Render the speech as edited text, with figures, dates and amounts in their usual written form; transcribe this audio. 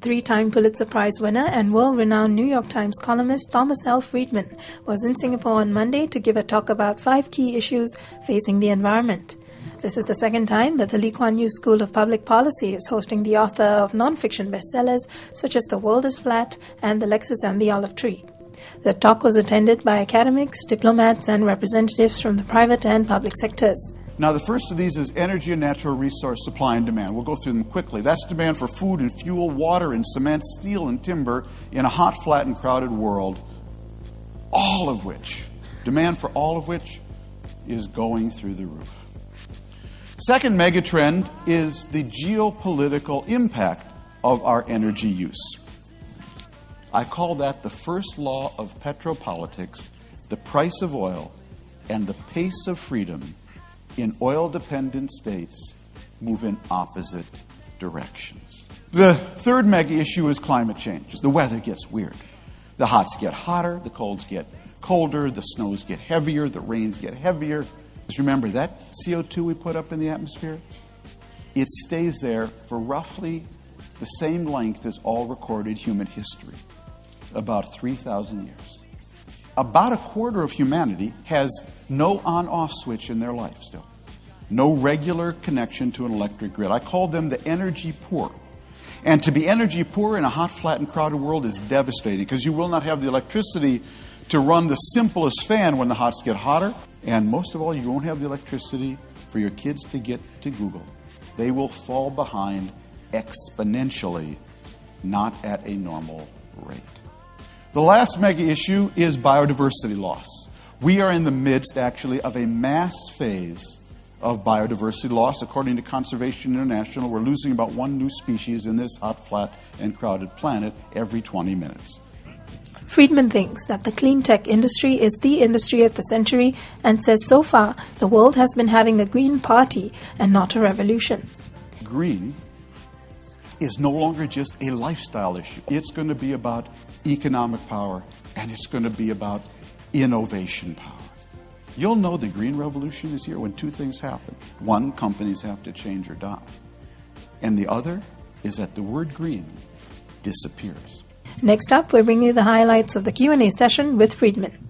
Three-time Pulitzer Prize winner and world-renowned New York Times columnist Thomas L. Friedman was in Singapore on Monday to give a talk about 5 key issues facing the environment. This is the second time that the Lee Kuan Yew School of Public Policy is hosting the author of non-fiction bestsellers such as The World is Flat and The Lexus and the Olive Tree. The talk was attended by academics, diplomats, and representatives from the private and public sectors. Now, the first of these is energy and natural resource supply and demand. We'll go through them quickly. That's demand for food and fuel, water and cement, steel and timber in a hot, flat, and crowded world, demand for all of which is going through the roof. Second megatrend is the geopolitical impact of our energy use. I call that the first law of petropolitics, the price of oil and the pace of freedom in oil-dependent states move in opposite directions. The third mega issue is climate change. The weather gets weird. The hots get hotter, the colds get colder, the snows get heavier, the rains get heavier. Just remember, that CO2 we put up in the atmosphere, it stays there for roughly the same length as all recorded human history, about 3,000 years. About a quarter of humanity has no on-off switch in their life still. No regular connection to an electric grid. I call them the energy poor. And to be energy poor in a hot, flat, and crowded world is devastating because you will not have the electricity to run the simplest fan when the hots get hotter. And most of all, you won't have the electricity for your kids to get to Google. They will fall behind exponentially, not at a normal rate. The last mega issue is biodiversity loss. We are in the midst, actually, of a mass phase of biodiversity loss. According to Conservation International, we're losing about 1 new species in this hot, flat, and crowded planet every 20 minutes. Friedman thinks that the clean tech industry is the industry of the century and says so far the world has been having a green party and not a revolution. Green is no longer just a lifestyle issue. It's going to be about economic power, and it's going to be about innovation power. You'll know the green revolution is here when 2 things happen. One, companies have to change or die. And the other is that the word green disappears. Next up, we bring you the highlights of the Q&A session with Friedman.